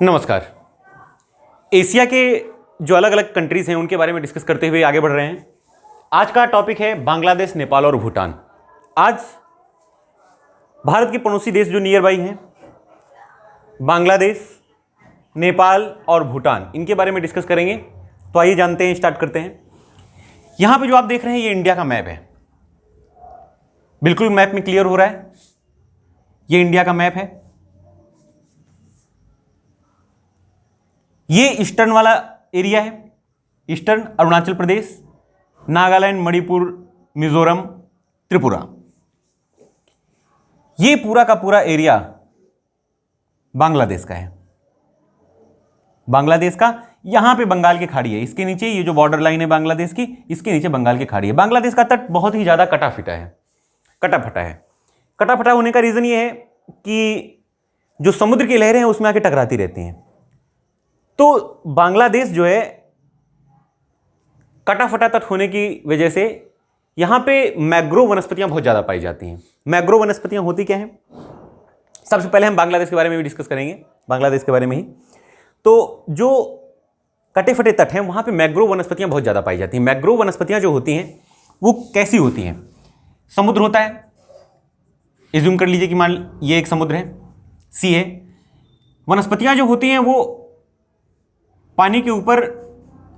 नमस्कार। एशिया के जो अलग अलग कंट्रीज़ हैं उनके बारे में डिस्कस करते हुए आगे बढ़ रहे हैं। आज का टॉपिक है बांग्लादेश, नेपाल और भूटान। आज भारत के पड़ोसी देश जो नियर बाई हैं, बांग्लादेश, नेपाल और भूटान, इनके बारे में डिस्कस करेंगे। तो आइए जानते हैं, स्टार्ट करते हैं। यहाँ पे जो आप देख रहे हैं ये इंडिया का मैप है। बिल्कुल मैप में क्लियर हो रहा है, ये इंडिया का मैप है। ये ईस्टर्न वाला एरिया है, ईस्टर्न अरुणाचल प्रदेश, नागालैंड, मणिपुर, मिजोरम, त्रिपुरा। ये पूरा का पूरा एरिया बांग्लादेश का है। बांग्लादेश का यहां पे बंगाल की खाड़ी है, इसके नीचे ये जो बॉर्डर लाइन है बांग्लादेश की, इसके नीचे बंगाल की खाड़ी है। बांग्लादेश का तट बहुत ही ज्यादा कटा-फटा है। कटा-फटा होने का रीजन ये है कि जो समुद्र की लहरें हैं उसमें आके टकराती रहती हैं। तो बांग्लादेश जो है कटा-फटा तट होने की वजह से यहां पे मैग्रोव वनस्पतियां बहुत ज्यादा पाई जाती हैं। मैग्रोव वनस्पतियां होती क्या हैं? सबसे पहले हम बांग्लादेश के बारे में भी डिस्कस करेंगे, बांग्लादेश के बारे में ही। तो जो कटे फटे तट हैं वहां पे मैग्रोव वनस्पतियां बहुत ज्यादा पाई जाती हैं। मैग्रोव वनस्पतियां जो होती हैं वो कैसी होती हैं? समुद्र होता है, एज्यूम कर लीजिए कि मान ये एक समुद्र है, सी है। वनस्पतियां जो होती हैं वो पानी के ऊपर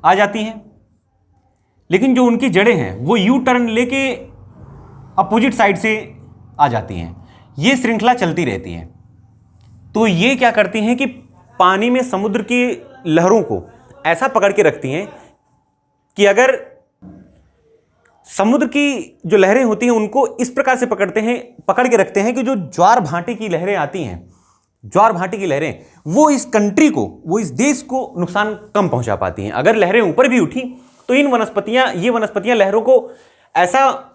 आ जाती हैं, लेकिन जो उनकी जड़ें हैं वो यू टर्न लेके अपोजिट साइड से आ जाती हैं। ये श्रृंखला चलती रहती है। तो ये क्या करती हैं कि पानी में समुद्र की लहरों को ऐसा पकड़ के रखती हैं कि अगर समुद्र की जो लहरें होती हैं उनको इस प्रकार से पकड़ के रखते हैं कि जो ज्वार भाटी की लहरें आती हैं, ज्वार भाटी की लहरें, वो इस कंट्री को, वो इस देश को नुकसान कम पहुंचा पाती हैं। अगर लहरें ऊपर भी उठी तो ये वनस्पतियां लहरों को ऐसा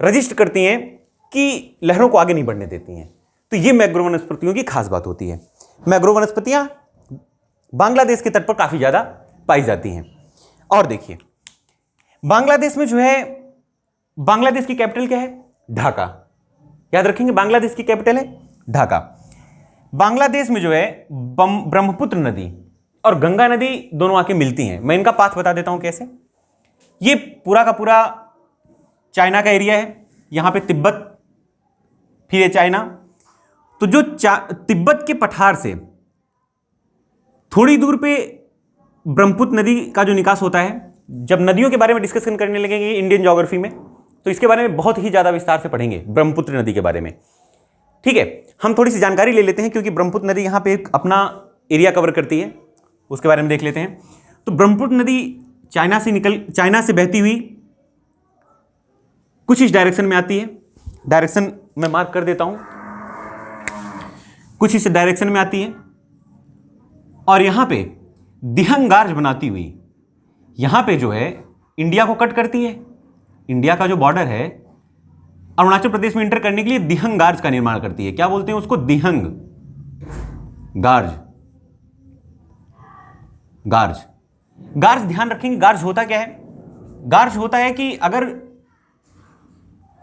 रजिस्ट करती हैं कि लहरों को आगे नहीं बढ़ने देती हैं। तो ये मैग्रोव वनस्पतियों की खास बात होती है। मैग्रोव वनस्पतियां बांग्लादेश के तट पर काफी ज्यादा पाई जाती हैं। और देखिए, बांग्लादेश में जो है, बांग्लादेश की कैपिटल क्या है? ढाका। याद रखेंगे, बांग्लादेश की कैपिटल है ढाका। बांग्लादेश में जो है ब्रह्मपुत्र नदी और गंगा नदी दोनों आके मिलती हैं। मैं इनका पाथ बता देता हूं कैसे। ये पूरा का पूरा चाइना का एरिया है, यहां पे तिब्बत, फिर ये चाइना। तो जो तिब्बत के पठार से थोड़ी दूर पे ब्रह्मपुत्र नदी का जो निकास होता है, जब नदियों के बारे में डिस्कशन करने लगेंगे इंडियन ज्योग्राफी में तो इसके बारे में बहुत ही ज्यादा विस्तार से पढ़ेंगे, ब्रह्मपुत्र नदी के बारे में। ठीक है, हम थोड़ी सी जानकारी ले लेते हैं क्योंकि ब्रह्मपुत्र नदी यहां पे एक अपना एरिया कवर करती है, उसके बारे में देख लेते हैं। तो ब्रह्मपुत्र नदी चाइना से बहती हुई कुछ इस डायरेक्शन में आती है। डायरेक्शन मैं मार्क कर देता हूं, कुछ इस डायरेक्शन में आती है और यहां पे दिहंग गार्ज बनाती हुई यहां पे जो है इंडिया को कट करती है। इंडिया का जो बॉर्डर है अरुणाचल प्रदेश में इंटर करने के लिए दिहंग गार्ज का निर्माण करती है। क्या बोलते हैं उसको? दिहंग गार्ज। गार्ज ध्यान रखेंगे, गार्ज होता क्या है? गार्ज होता है कि अगर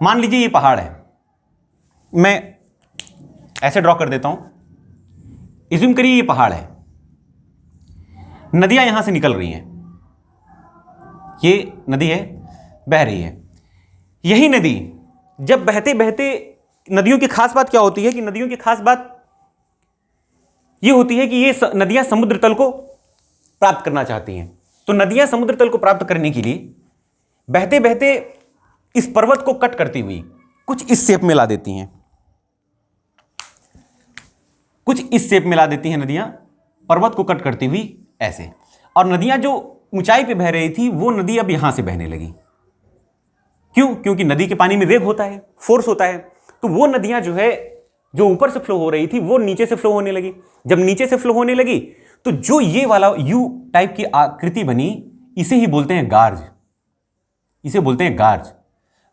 मान लीजिए ये पहाड़ है, मैं ऐसे ड्रॉ कर देता हूं, इज्यूम करिए ये पहाड़ है, नदियां यहां से निकल रही हैं, ये नदी है, बह रही है। यही नदी जब बहते बहते, नदियों की खास बात क्या होती है कि नदियों की खास बात यह होती है कि ये नदियां समुद्र तल को प्राप्त करना चाहती हैं। तो नदियां समुद्र तल को प्राप्त करने के लिए बहते बहते इस पर्वत को कट करती हुई कुछ इस शेप में ला देती हैं, कुछ इस शेप में ला देती हैं नदियां, पर्वत को कट करती हुई ऐसे। और नदियां जो ऊंचाई पे बह रही थी वो नदी अब यहां से बहने लगी। क्यों? क्योंकि नदी के पानी में वेग होता है, फोर्स होता है। तो वो नदियां जो है, जो ऊपर से फ्लो हो रही थी वो नीचे से फ्लो होने लगी। जब नीचे से फ्लो होने लगी तो जो ये वाला यू टाइप की आकृति बनी, इसे ही बोलते हैं गार्ज। इसे बोलते हैं गार्ज।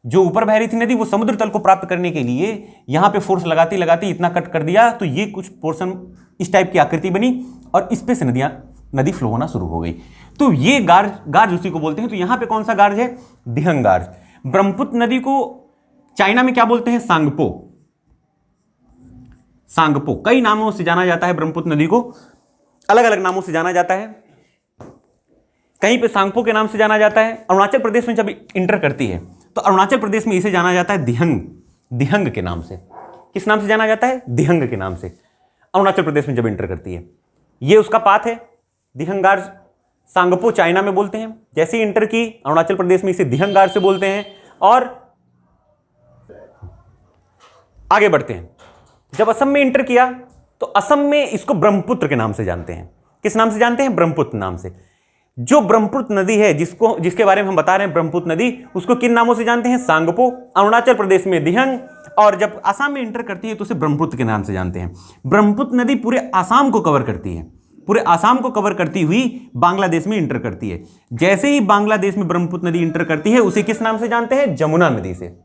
जो ऊपर बह रही थी नदी वो समुद्र तल को प्राप्त करने के लिए यहां पे फोर्स लगाती लगाती इतना कट कर दिया, तो ये कुछ पोर्शन इस टाइप की आकृति बनी और इस पे से नदी फ्लो होना शुरू हो गई। तो ये गार्ज उसी को बोलते हैं। तो यहां पे कौन सा गार्ज है? दिहंग गार्ज। ब्रह्मपुत्र नदी को चाइना में क्या बोलते हैं? सांगपो। कई नामों से जाना जाता है ब्रह्मपुत्र नदी को। अलग अलग नामों से जाना जाता है। कहीं पे सांगपो के नाम से जाना जाता है। अरुणाचल प्रदेश में जब इंटर करती है तो अरुणाचल प्रदेश में इसे जाना जाता है दिहंग, दिहंग के नाम से। किस नाम से जाना जाता है? दिहंग के नाम से। अरुणाचल प्रदेश में जब इंटर करती है, ये उसका पाथ है। दिहंगार सांगपो चाइना में बोलते हैं। जैसे ही इंटर की अरुणाचल प्रदेश में इसे दिहंगार से बोलते हैं। और आगे बढ़ते हैं, जब असम में इंटर किया तो असम में इसको ब्रह्मपुत्र के नाम से जानते हैं। किस नाम से जानते हैं? ब्रह्मपुत्र नाम से। जो ब्रह्मपुत्र नदी है, जिसके बारे में हम बता रहे हैं ब्रह्मपुत्र नदी, उसको किन नामों से जानते हैं? सांगपो, अरुणाचल प्रदेश में दिहंग, और जब असम में इंटर करती है तो उसे ब्रह्मपुत्र के नाम से जानते हैं। ब्रह्मपुत्र नदी पूरे आसाम को कवर करती है। पूरे आसाम को कवर करती हुई बांग्लादेश में इंटर करती है। जैसे ही बांग्लादेश में ब्रह्मपुत्र नदी इंटर करती है, उसे किस नाम से जानते हैं? जमुना नदी से,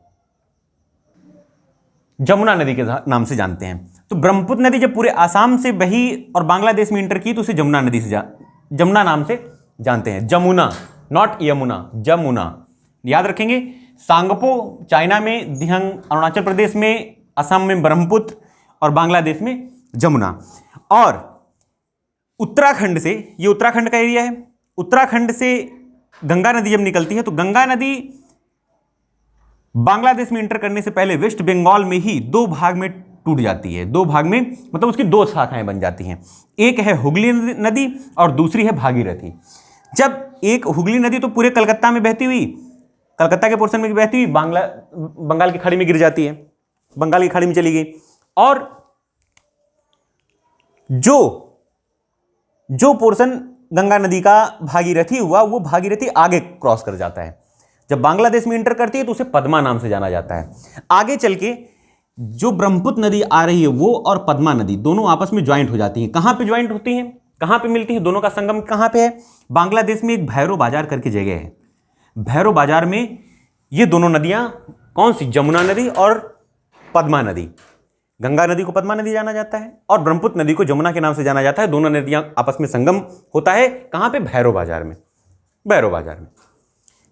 जमुना नदी के नाम से जानते हैं। तो ब्रह्मपुत्र नदी जब पूरे आसाम से बही और बांग्लादेश में इंटर की तो उसे जमुना नदी से जमुना नाम से जानते हैं। जमुना, नॉट यमुना, जमुना। याद रखेंगे, सांगपो चाइना में, दिहंग अरुणाचल प्रदेश में, असम में ब्रह्मपुत्र और बांग्लादेश में जमुना। और उत्तराखंड से, ये उत्तराखंड का एरिया है, उत्तराखंड से गंगा नदी जब निकलती है तो गंगा नदी बांग्लादेश में इंटर करने से पहले वेस्ट बंगाल में ही दो भाग में टूट जाती है। दो भाग में मतलब उसकी दो शाखाएं बन जाती हैं। एक है हुगली नदी और दूसरी है भागीरथी। जब एक हुगली नदी तो पूरे कलकत्ता में बहती हुई, कलकत्ता के पोर्शन में बहती हुई बंगाल की खाड़ी में गिर जाती है, बंगाल की खाड़ी में चली गई। और जो पोर्शन गंगा नदी का भागीरथी हुआ, वो भागीरथी आगे क्रॉस कर जाता है। जब बांग्लादेश में इंटर करती है तो उसे पद्मा नाम से जाना जाता है। आगे चल के जो ब्रह्मपुत्र नदी आ रही है वो और पद्मा नदी दोनों आपस में ज्वाइंट हो जाती हैं। कहां पे ज्वाइंट होती हैं? कहां पे मिलती हैं? दोनों का संगम कहां पे है? बांग्लादेश में एक भैरो बाजार करके जगह है। भैरो बाजार में ये दोनों नदियां, कौन सी? जमुना नदी और पद्मा नदी। गंगा नदी को पद्मा नदी जाना जाता है और ब्रह्मपुत्र नदी को जमुना के नाम से जाना जाता है। दोनों नदियां आपस में संगम होता है। कहां पे? भैरो बाजार में, भैरो बाजार में।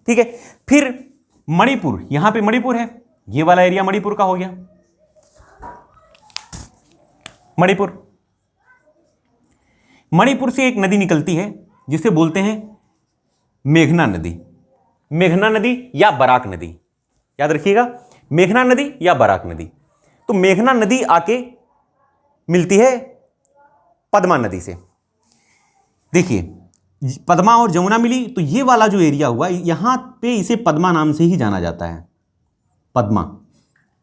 ठीक है। फिर मणिपुर, यहां पे मणिपुर है, ये वाला एरिया मणिपुर का हो गया। मणिपुर से एक नदी निकलती है जिसे बोलते हैं मेघना नदी। मेघना नदी या बराक नदी, याद रखिएगा, मेघना नदी या बराक नदी। तो मेघना नदी आके मिलती है पद्मा नदी से। देखिए, पद्मा और जमुना मिली तो ये वाला जो एरिया हुआ, यहां पे इसे पद्मा नाम से ही जाना जाता है। पद्मा,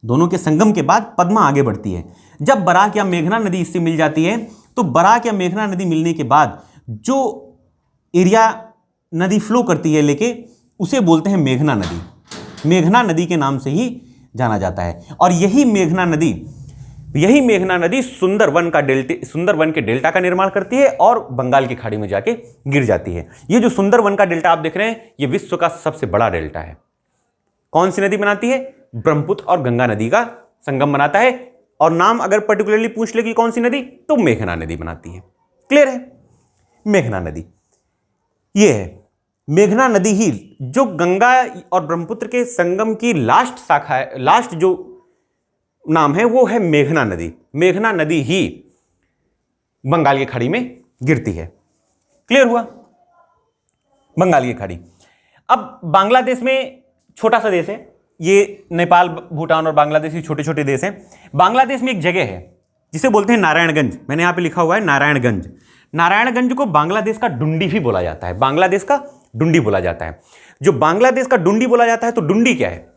दोनों के संगम के बाद पद्मा आगे बढ़ती है। जब बराक या मेघना नदी इससे मिल जाती है तो बराक या मेघना नदी मिलने के बाद जो एरिया नदी फ्लो करती है लेके, उसे बोलते हैं मेघना नदी। मेघना नदी के नाम से ही जाना जाता है। और यही मेघना नदी सुंदरवन के डेल्टा का निर्माण करती है और बंगाल की खाड़ी में जाके गिर जाती है। ये जो सुंदरवन का डेल्टा आप देख रहे हैं, ये विश्व का सबसे बड़ा डेल्टा है। कौन सी नदी बनाती है? ब्रह्मपुत्र और गंगा नदी का संगम बनाता है। और नाम अगर पर्टिकुलरली पूछ ले कि कौन सी नदी, तो मेघना नदी बनाती है। क्लियर है? मेघना नदी ये है। मेघना नदी ही जो गंगा और ब्रह्मपुत्र के संगम की लास्ट शाखा है, लास्ट जो नाम है वो है मेघना नदी। मेघना नदी ही बंगाल की खाड़ी में गिरती है। क्लियर हुआ? बंगाल की खाड़ी। अब बांग्लादेश में छोटा सा देश है, ये नेपाल, भूटान और बांग्लादेश ही छोटे छोटे देश हैं। बांग्लादेश में एक जगह है जिसे बोलते हैं नारायणगंज। मैंने यहां पे लिखा हुआ है नारायणगंज। नारायणगंज को बांग्लादेश का डुंडी भी बोला जाता है। बांग्लादेश का डुंडी बोला जाता है। जो बांग्लादेश का डुंडी बोला जाता है, तो डुंडी क्या है?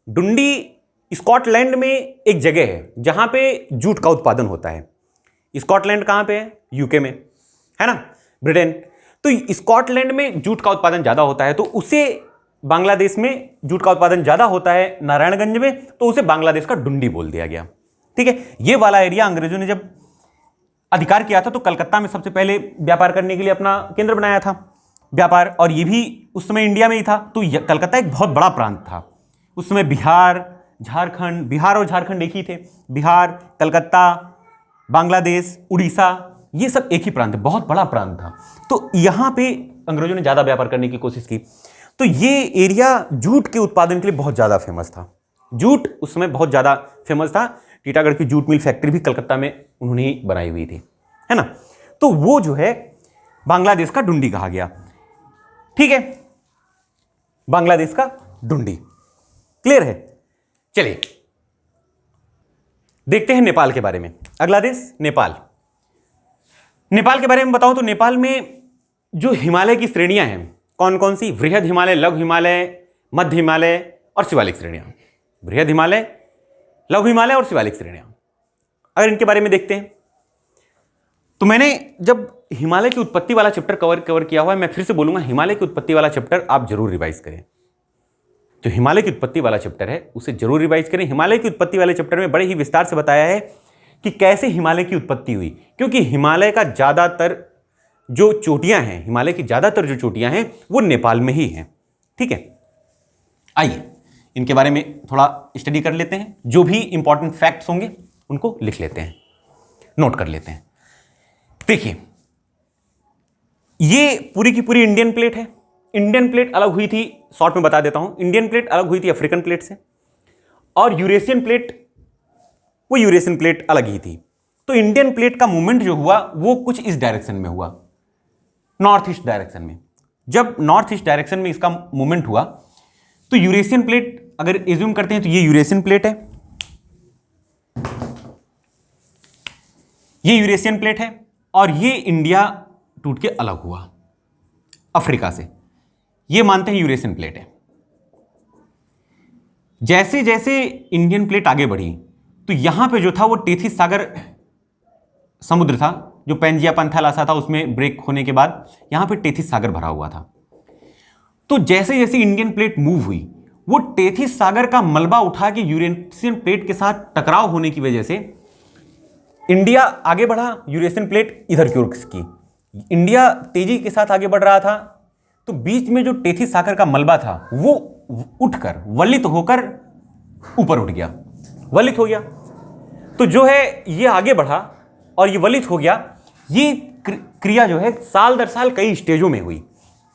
डुंडी स्कॉटलैंड में एक जगह है जहां पे जूट का उत्पादन होता है। स्कॉटलैंड कहां पे है? यूके में है ना, ब्रिटेन। तो स्कॉटलैंड में जूट का उत्पादन ज्यादा होता है, तो उसे बांग्लादेश में जूट का उत्पादन ज्यादा होता है नारायणगंज में, तो उसे बांग्लादेश का डुंडी बोल दिया गया। ठीक है। ये वाला एरिया अंग्रेजों ने जब अधिकार किया था तो कलकत्ता में सबसे पहले व्यापार करने के लिए अपना केंद्र बनाया था व्यापार, और ये भी उस समय इंडिया में ही था। तो कलकत्ता एक बहुत बड़ा प्रांत था उस समय। बिहार और झारखंड एक ही थे। बिहार, कलकत्ता, बांग्लादेश, उड़ीसा, ये सब एक ही प्रांत है, बहुत बड़ा प्रांत था। तो यहां पे अंग्रेजों ने ज्यादा व्यापार करने की कोशिश की। तो ये एरिया जूट के उत्पादन के लिए बहुत ज्यादा फेमस था। जूट उस समय बहुत ज्यादा फेमस था। टीटागढ़ की जूट मिल फैक्ट्री भी कलकत्ता में उन्होंने ही बनाई हुई थी, है ना। तो वो जो है बांग्लादेश का डुंडी कहा गया। ठीक है, बांग्लादेश का डुंडी। क्लियर है? चलिए देखते हैं नेपाल के बारे में। अगला देश नेपाल। नेपाल के बारे में बताऊं तो नेपाल में जो हिमालय की श्रेणियां हैं कौन कौन सी? वृहद हिमालय, लघु हिमालय, मध्य हिमालय और शिवालिक श्रेणियां। वृहद हिमालय, लघु हिमालय और शिवालिक श्रेणियां। अगर इनके बारे में देखते हैं तो मैंने जब हिमालय की उत्पत्ति वाला चैप्टर कवर किया हुआ है, मैं फिर से बोलूंगा हिमालय की उत्पत्ति वाला चैप्टर आप जरूर रिवाइज करें। जो हिमालय की उत्पत्ति वाला चैप्टर है उसे जरूर रिवाइज करें। हिमालय की उत्पत्ति वाले चैप्टर में बड़े ही विस्तार से बताया है कि कैसे हिमालय की उत्पत्ति हुई, क्योंकि हिमालय का ज्यादातर जो चोटियां हैं, हिमालय की ज्यादातर जो चोटियां हैं वो नेपाल में ही हैं। ठीक है, आइए इनके बारे में थोड़ा स्टडी कर लेते हैं। जो भी इंपॉर्टेंट फैक्ट्स होंगे उनको लिख लेते हैं, नोट कर लेते हैं। देखिए ये पूरी की पूरी इंडियन प्लेट है। इंडियन प्लेट अलग हुई थी, शॉर्ट में बता देता हूं, इंडियन प्लेट अलग हुई थी अफ्रीकन प्लेट से, और यूरेशियन प्लेट, वो यूरेशियन प्लेट अलग ही थी। तो इंडियन प्लेट का मूवमेंट जो हुआ वो कुछ इस डायरेक्शन में हुआ, नॉर्थ ईस्ट डायरेक्शन में। जब नॉर्थ ईस्ट डायरेक्शन में इसका मूवमेंट हुआ तो यूरेशियन प्लेट अगर एज्यूम करते हैं तो ये यूरेशियन प्लेट है, ये यूरेशियन प्लेट है, और ये इंडिया टूट के अलग हुआ अफ्रीका से, ये मानते हैं यूरेशियन प्लेट है। जैसे जैसे इंडियन प्लेट आगे बढ़ी तो यहां पे जो था वो टेथिस सागर समुद्र था, जो पेंजिया पंथालासा था उसमें ब्रेक होने के बाद यहां पे टेथिस सागर भरा हुआ था। तो जैसे जैसे इंडियन प्लेट मूव हुई वो टेथिस सागर का मलबा उठा के यूरेशियन प्लेट के साथ टकराव होने की वजह से इंडिया आगे बढ़ा, यूरेशियन प्लेट इधर की ओर की। इंडिया तेजी के साथ आगे बढ़ रहा था तो बीच में जो टेथिस सागर का मलबा था वो उठकर वलित होकर ऊपर उठ गया, वलित हो गया। तो जो है ये आगे बढ़ा और ये वलित हो गया। ये क्रिया जो है साल दर साल कई स्टेजों में हुई।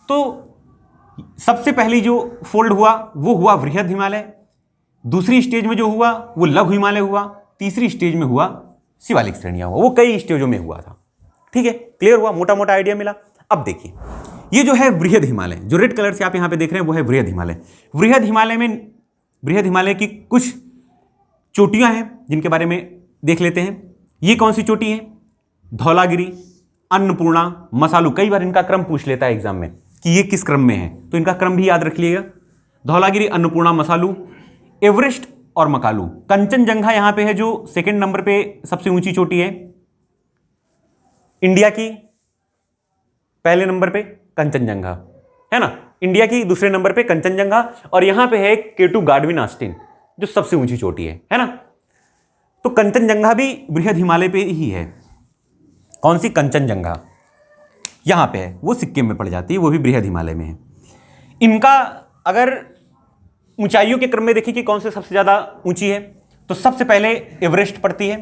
तो सबसे पहली जो फोल्ड हुआ वो हुआ वृहद हिमालय, दूसरी स्टेज में जो हुआ वो लघु हिमालय हुआ, तीसरी स्टेज में हुआ शिवालिक श्रेणियां हुआ। वो कई स्टेजों में हुआ था। ठीक है, क्लियर हुआ, मोटा मोटा आइडिया मिला। अब देखिए ये जो है वृहद हिमालय, जो रेड कलर से आप यहां पे देख रहे हैं वो है वृहद हिमालय। वृहद हिमालय में, वृहद हिमालय की कुछ चोटियां हैं जिनके बारे में देख लेते हैं। ये कौन सी चोटी है? धौलागिरी, अन्नपूर्णा, मसालू। कई बार इनका क्रम पूछ लेता है एग्जाम में कि ये किस क्रम में है, तो इनका क्रम भी याद रख लीजिएगा। धौलागिरी, अन्नपूर्णा, मसालू, एवरेस्ट और मकालू। कंचनजंगा यहां पे है जो सेकंड नंबर पे सबसे ऊंची चोटी है इंडिया की। पहले नंबर पे कंचनजंगा है ना, इंडिया की। दूसरे नंबर पे कंचनजंगा, और यहां पे है K2 गार्डविन ऑस्टिन जो सबसे ऊंची चोटी है ना। तो कंचनजंगा भी बृहद हिमालय पे ही है। कौन सी? कंचनजंगा यहां पे है, वो सिक्किम में पड़ जाती है, वो भी बृहद हिमालय में है। इनका अगर ऊंचाइयों के क्रम में देखिए कि कौन से सबसे ज्यादा ऊंची है, तो सबसे पहले एवरेस्ट पड़ती है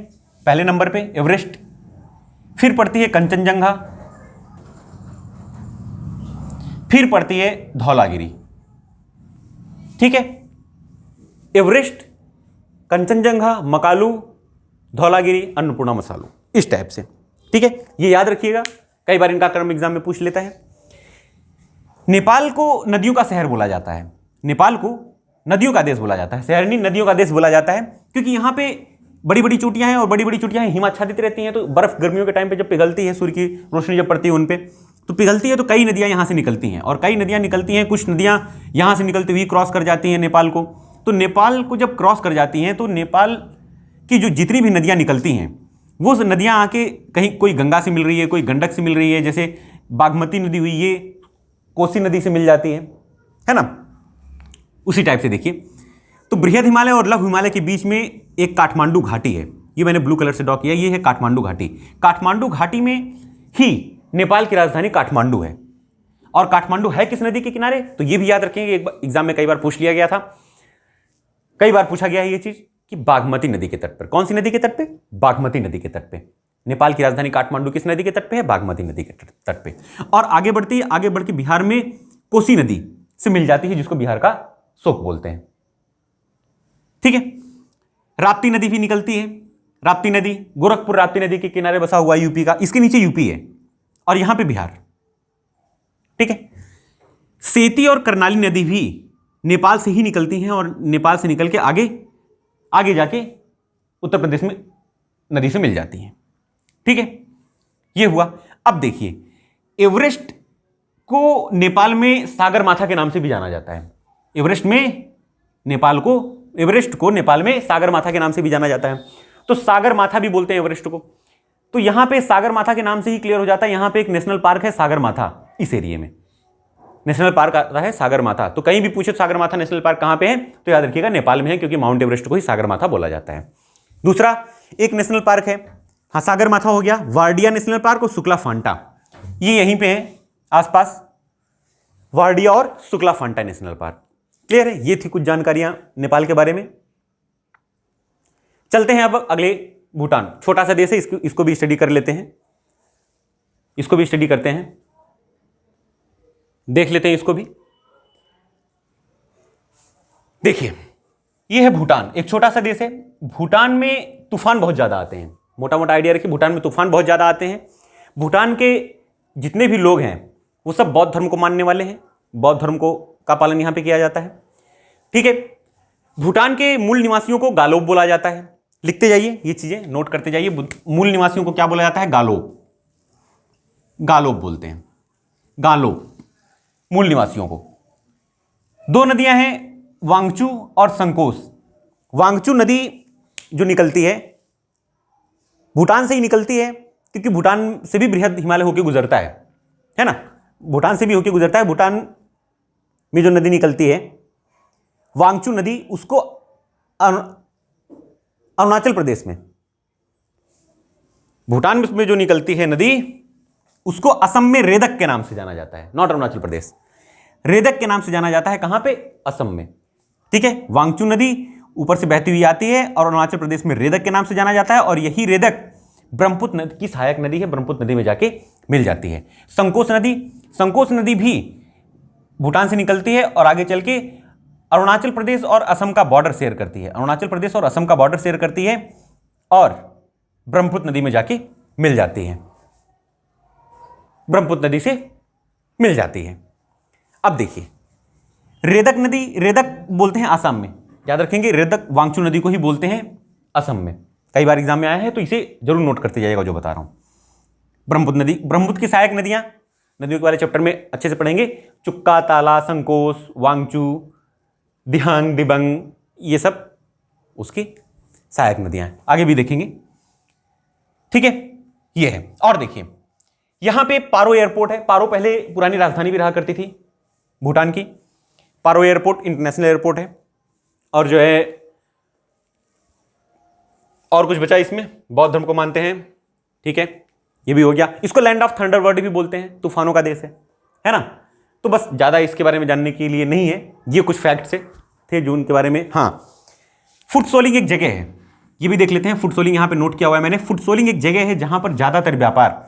पहले नंबर पे, एवरेस्ट। फिर पड़ती है कंचनजंगा, फिर पड़ती है धौलागिरी। ठीक है, एवरेस्ट, कंचनजंगा, मकालू, धौलागिरी, अन्नपूर्णा, मसालू, इस टाइप से। ठीक है, ये याद रखिएगा, कई बार इनका क्रम एग्जाम में पूछ लेता है। नेपाल को नदियों का शहर बोला जाता है, नेपाल को नदियों का देश बोला जाता है, शहर नहीं नदियों का देश बोला जाता है, क्योंकि यहां पे बड़ी बड़ी चोटियां हैं और बड़ी बड़ी चोटियां हिमाच्छादित रहती हैं। तो बर्फ गर्मियों के टाइम पे जब पिघलती है, सूर्य की रोशनी जब पड़ती है उन पे तो पिघलती है, तो कई नदियां यहां से निकलती हैं, और कई नदियां निकलती हैं, कुछ नदियां यहां से निकलती हुई क्रॉस कर जाती हैं नेपाल को। तो नेपाल को जब क्रॉस कर जाती हैं तो नेपाल की जो जितनी भी नदियां निकलती हैं वो नदियां आके कहीं कोई गंगा से मिल रही है, कोई गंडक से मिल रही है, जैसे बागमती नदी हुई ये कोसी नदी से मिल जाती है ना। उसी टाइप से देखिए, तो बृहद हिमालय और लघु हिमालय के बीच में एक काठमांडू घाटी है, ये मैंने ब्लू कलर से ड्रॉ किया, ये है काठमांडू घाटी। काठमांडू घाटी में ही नेपाल की राजधानी काठमांडू है। और काठमांडू है किस नदी के किनारे? तो ये भी याद रखेंगे, एक एग्जाम में कई बार पूछ लिया गया था, कई बार पूछा गया है ये चीज कि बागमती नदी के तट पर। कौन सी नदी के तट पे? बागमती नदी के तट पे। नेपाल की राजधानी काठमांडू किस नदी के तट पे है? बागमती नदी के तट पे। और आगे बढ़ती है, आगे बढ़ के बिहार में कोसी नदी से मिल जाती है, जिसको बिहार का शोक बोलते हैं। ठीक है, राप्ती नदी भी निकलती है, राप्ती नदी, गोरखपुर राप्ती नदी के किनारे बसा हुआ यूपी का, इसके नीचे यूपी है। और यहां पे बिहार। ठीक है, सेती और कर्नाली नदी भी नेपाल से ही निकलती हैं और नेपाल से निकल के आगे आगे जाके उत्तर प्रदेश में नदी से मिल जाती हैं। ठीक है, ये हुआ। अब देखिए, एवरेस्ट को नेपाल में सागर माथा के नाम से भी जाना जाता है। एवरेस्ट को नेपाल में सागर माथा के नाम से भी जाना जाता है। तो सागर माथा भी बोलते हैं एवरेस्ट को। तो यहां पे सागर माथा के नाम से ही क्लियर हो जाता है, यहां पे एक नेशनल पार्क है सागर माथा, इस एरिया में नेशनल पार्क आता है सागर माथा। तो कहीं भी पूछे सागर माथा नेशनल पार्क कहां पे है, तो याद रखिएगा नेपाल में है, क्योंकि माउंट एवरेस्ट को ही सागर माथा बोला जाता है। दूसरा एक नेशनल पार्क है, हाँ सागर माथा हो गया, वारडिया नेशनल पार्क और शुक्ला फांटा, ये यहीं पे है आसपास, वारडिया और Shukla Phanta national park. Clear है, ये थी कुछ जानकारियां नेपाल के बारे में। चलते हैं अब अगले, भूटान। छोटा सा देश है, इसको भी स्टडी कर लेते हैं, इसको भी स्टडी करते हैं, देख लेते हैं इसको भी। देखिए, ये है भूटान, एक छोटा सा देश है। भूटान में तूफान बहुत ज्यादा आते हैं, मोटा मोटा आइडिया रखिए, भूटान में तूफान बहुत ज्यादा आते हैं। भूटान के जितने भी लोग हैं वो सब बौद्ध धर्म को मानने वाले हैं, बौद्ध धर्म का पालन यहां पे किया जाता है। ठीक है, भूटान के मूल निवासियों को गालोब बोला जाता है। लिखते जाइए, ये चीजें नोट करते जाइए। मूल निवासियों को क्या बोला जाता है? गालोब, गालोब बोलते हैं, गालोब मूल निवासियों को। दो नदियां हैं, वांगचू और संकोस। वांगचू नदी जो निकलती है भूटान से ही निकलती है, क्योंकि भूटान से भी बृहद हिमालय होकर गुजरता है ना, भूटान से भी होकर गुजरता है। भूटान में जो नदी निकलती है वांगचू नदी, उसको अरुणाचल प्रदेश में, भूटान में जो निकलती है नदी उसको असम में रेदक के नाम से जाना जाता है, नॉट अरुणाचल प्रदेश, रेदक के नाम से जाना जाता है। कहां पे? असम में। ठीक है, वांगचू नदी ऊपर से बहती हुई आती है और अरुणाचल प्रदेश में रेदक के नाम से जाना जाता है, और यही रेदक ब्रह्मपुत्र नदी की सहायक नदी है, ब्रह्मपुत्र नदी में जाके मिल जाती है। संकोस नदी भी भूटान से निकलती है और आगे चल के अरुणाचल प्रदेश और असम का बॉर्डर शेयर करती है, अरुणाचल प्रदेश और असम का बॉर्डर शेयर करती है और ब्रह्मपुत्र नदी में जाके मिल जाती है, ब्रह्मपुत्र नदी से मिल जाती है। अब देखिए, रेदक नदी, रेदक बोलते हैं आसाम में, याद रखेंगे, रेदक वांगचू नदी को ही बोलते हैं असम में। कई बार एग्जाम में आया है, तो इसे जरूर नोट करते जाइएगा जो बता रहा हूं। ब्रह्मपुत्र नदी, ब्रह्मपुत्र की सहायक नदियां नदियों के वाले चैप्टर में अच्छे से पढ़ेंगे, चुक्का, ताला, संकोस, वांगचू, दिहांग, दिबंग, ये सब उसकी सहायक नदियां हैं, आगे भी देखेंगे। ठीक है, ये है। और देखिए, यहां पे पारो एयरपोर्ट है। पारो पहले पुरानी राजधानी भी रहा करती थी भूटान की। पारो एयरपोर्ट इंटरनेशनल एयरपोर्ट है। और जो है, और कुछ बचा इसमें, बौद्ध धर्म को मानते हैं। ठीक है, ये भी हो गया। इसको लैंड ऑफ थंडरबर्ड भी बोलते हैं, तूफानों का देश है ना। तो बस ज्यादा इसके बारे में जानने के लिए नहीं है, ये कुछ फैक्ट्स थे जो उनके बारे में। हाँ, फुटसोलिंग एक जगह है, ये भी देख लेते हैं। फुटसोलिंग यहां पे नोट किया हुआ है मैंने। फुटसोलिंग एक जगह है जहां पर ज्यादातर व्यापार,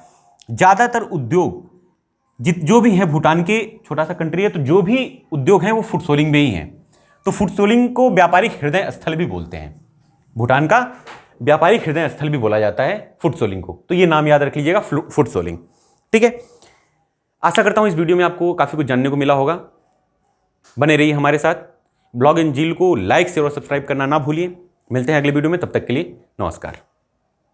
ज्यादातर उद्योग जो भी है, भूटान के छोटा सा कंट्री है, तो जो भी उद्योग हैं वो फुटसोलिंग में ही हैं। तो फुटसोलिंग को व्यापारिक हृदय स्थल भी बोलते हैं, भूटान का व्यापारिक हृदय स्थल भी बोला जाता है फुटसोलिंग को। तो ये नाम याद रख लीजिएगा, फुटसोलिंग। ठीक है, आशा करता हूं इस वीडियो में आपको काफी कुछ जानने को मिला होगा। बने रहिए हमारे साथ। ब्लॉग एंड जील को लाइक, शेयर और सब्सक्राइब करना ना भूलिए। मिलते हैं अगले वीडियो में, तब तक के लिए नमस्कार।